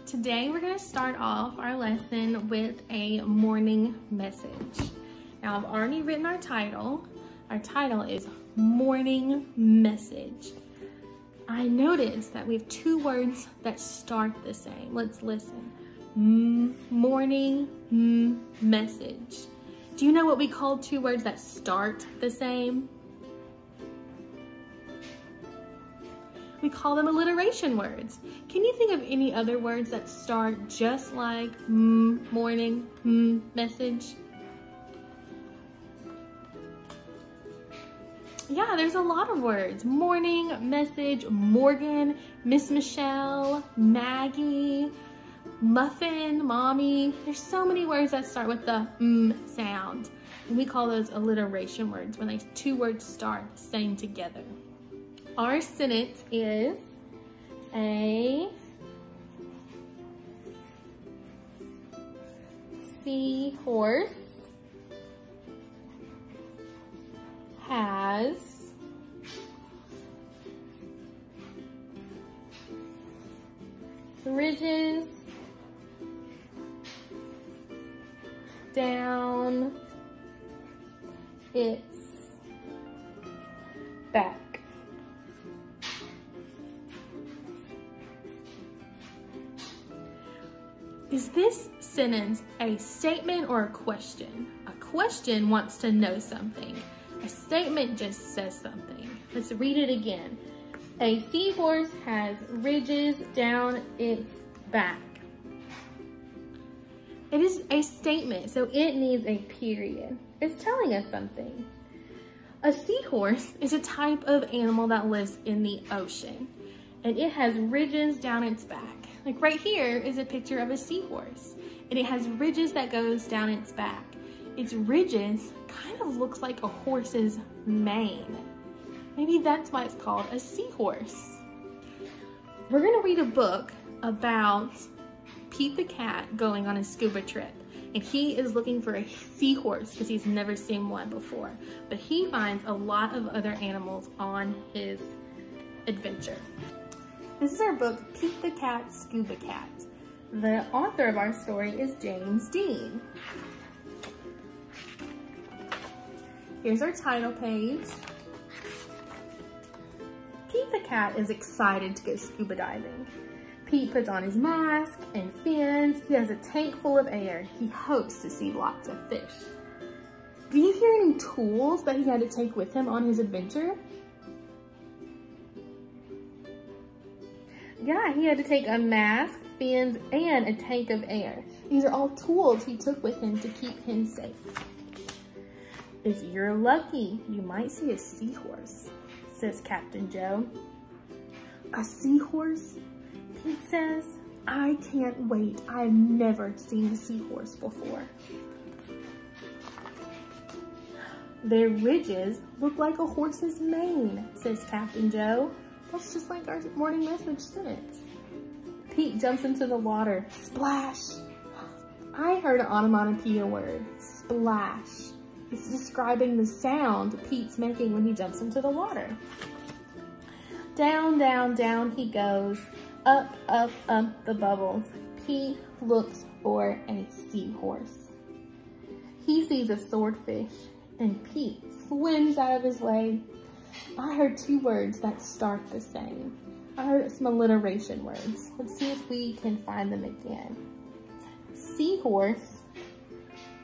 Today we're going to start off our lesson with a morning message. Now I've already written our title. Our title is Morning Message. I noticed that we have two words that start the same. Let's listen. Morning message. Do you know what we call two words that start the same? We call them alliteration words. Can you think of any other words that start just like morning, message? Yeah, there's a lot of words. Morning, message, Morgan, Miss Michelle, Maggie, muffin, mommy. There's so many words that start with the sound. And we call those alliteration words when two words start the same together. Our sentence is a seahorse has ridges down its back. Is this sentence a statement or a question? A question wants to know something. A statement just says something. Let's read it again. A seahorse has ridges down its back. It is a statement, so it needs a period. It's telling us something. A seahorse is a type of animal that lives in the ocean, and it has ridges down its back. Like right here is a picture of a seahorse, and it has ridges that goes down its back. Its ridges kind of looks like a horse's mane. Maybe that's why it's called a seahorse. We're gonna read a book about Pete the cat going on a scuba trip, and he is looking for a seahorse because he's never seen one before, but he finds a lot of other animals on his adventure. This is our book, Pete the Cat, Scubcat. The author of our story is James Dean. Here's our title page. Pete the cat is excited to go scuba diving. Pete puts on his mask and fins. He has a tank full of air. He hopes to see lots of fish. Do you hear any tools that he had to take with him on his adventure? Yeah, he had to take a mask, fins, and a tank of air. These are all tools he took with him to keep him safe. If you're lucky, you might see a seahorse, says Captain Joe. A seahorse? Pete says, I can't wait. I've never seen a seahorse before. Their ridges look like a horse's mane, says Captain Joe. That's just like our morning message sentence. Pete jumps into the water. Splash. I heard an onomatopoeia word. Splash. It's describing the sound Pete's making when he jumps into the water. Down, down, down he goes. Up, up, up the bubbles. Pete looks for a seahorse. He sees a swordfish, and Pete swims out of his way. I heard two words that start the same. I heard some alliteration words. Let's see if we can find them again. Seahorse,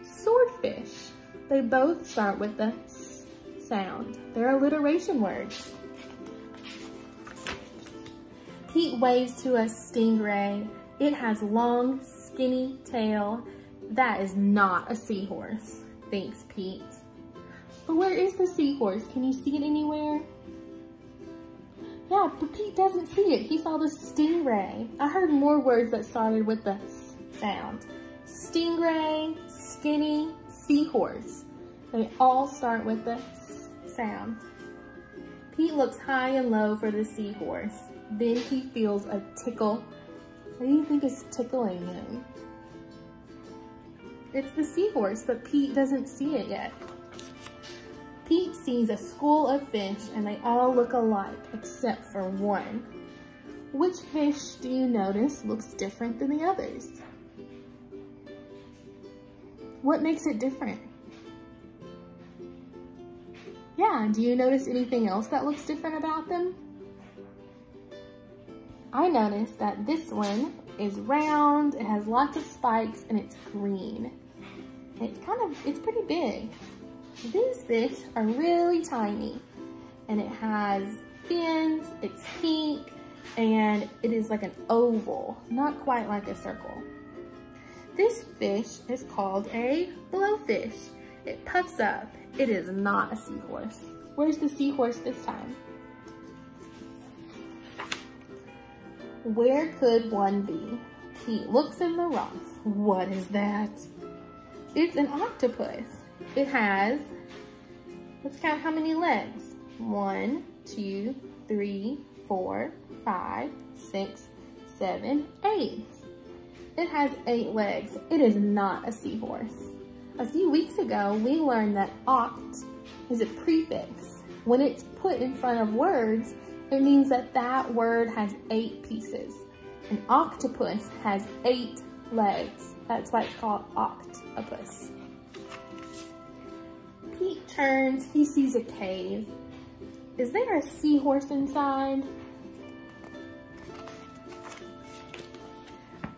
swordfish. They both start with the S sound. They're alliteration words. Pete waves to a stingray. It has long, skinny tail. That is not a seahorse, thinks Pete. But where is the seahorse? Can you see it anywhere? Yeah, but Pete doesn't see it. He saw the stingray. I heard more words that started with the S sound. Stingray, skinny, seahorse. They all start with the S sound. Pete looks high and low for the seahorse. Then he feels a tickle. What do you think is tickling him? It's the seahorse, but Pete doesn't see it yet. Pete sees a school of fish and they all look alike except for one. Which fish do you notice looks different than the others? What makes it different? Yeah, do you notice anything else that looks different about them? I noticed that this one is round, it has lots of spikes, and it's green. It's pretty big. These fish are really tiny, and it has fins, it's pink, and it is like an oval, not quite like a circle. This fish is called a blowfish. It puffs up. It is not a seahorse. Where's the seahorse this time? Where could one be? He looks in the rocks. What is that? It's an octopus. It has, let's count how many legs. 1, 2, 3, 4, 5, 6, 7, 8. It has 8 legs. It is not a seahorse. A few weeks ago, we learned that oct is a prefix. When it's put in front of words, it means that that word has 8 pieces. An octopus has 8 legs. That's why it's called octopus. Pete turns, he sees a cave. Is there a seahorse inside?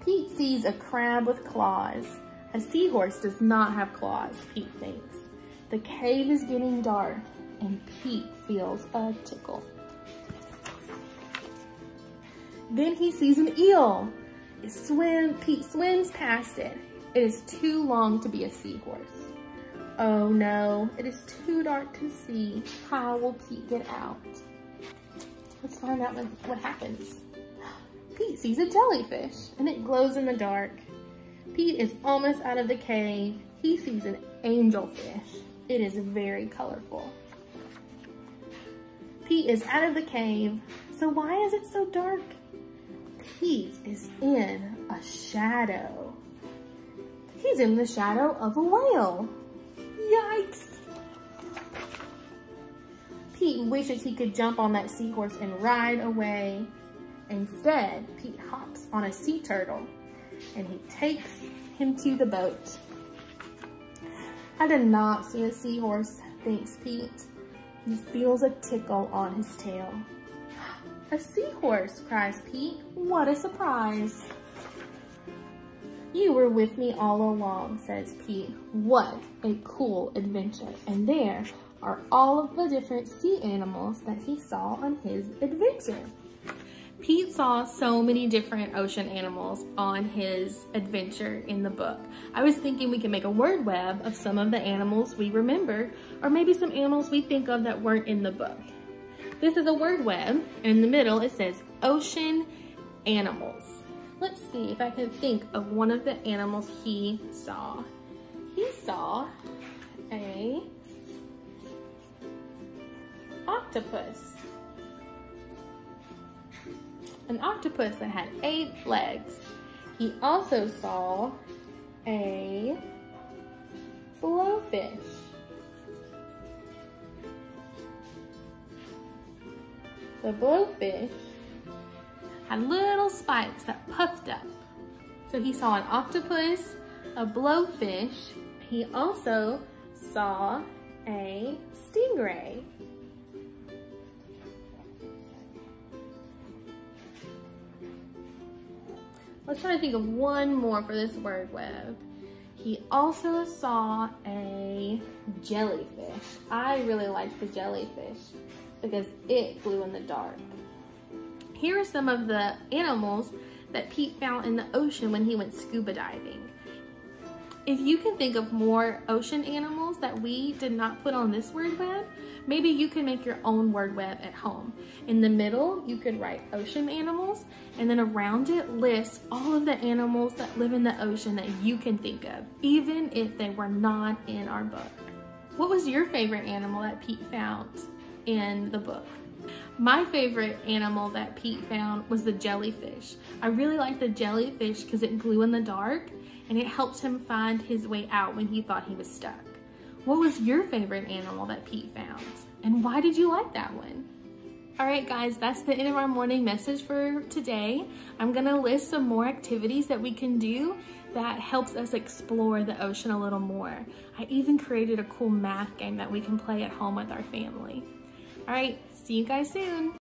Pete sees a crab with claws. A seahorse does not have claws, Pete thinks. The cave is getting dark, and Pete feels a tickle. Then he sees an eel. Pete swims past it. It is too long to be a seahorse. Oh no, it is too dark to see. How will Pete get out? Let's find out what happens. Pete sees a jellyfish, and it glows in the dark. Pete is almost out of the cave. He sees an angelfish. It is very colorful. Pete is out of the cave. So why is it so dark? Pete is in a shadow. He's in the shadow of a whale. Yikes! Pete wishes he could jump on that seahorse and ride away. Instead, Pete hops on a sea turtle and he takes him to the boat. I did not see a seahorse, thinks Pete. He feels a tickle on his tail. A seahorse, cries Pete. What a surprise. You were with me all along, says Pete. What a cool adventure. And there are all of the different sea animals that he saw on his adventure. Pete saw so many different ocean animals on his adventure in the book. I was thinking we could make a word web of some of the animals we remember, or maybe some animals we think of that weren't in the book. This is a word web, and in the middle it says ocean animals. Let's see if I can think of one of the animals he saw. He saw a octopus. An octopus that had 8 legs. He also saw a blowfish. The blowfish had little spikes that puffed up. So he saw an octopus, a blowfish. He also saw a stingray. Let's try to think of one more for this word web. He also saw a jellyfish. I really liked the jellyfish because it glue in the dark. Here are some of the animals that Pete found in the ocean when he went scuba diving. If you can think of more ocean animals that we did not put on this word web, maybe you can make your own word web at home. In the middle, you could write ocean animals, and then around it list all of the animals that live in the ocean that you can think of, even if they were not in our book. What was your favorite animal that Pete found in the book? My favorite animal that Pete found was the jellyfish. I really liked the jellyfish because it glue in the dark and it helped him find his way out when he thought he was stuck. What was your favorite animal that Pete found? And why did you like that one? All right, guys, that's the end of our morning message for today. I'm gonna list some more activities that we can do that helps us explore the ocean a little more. I even created a cool math game that we can play at home with our family. All right, see you guys soon.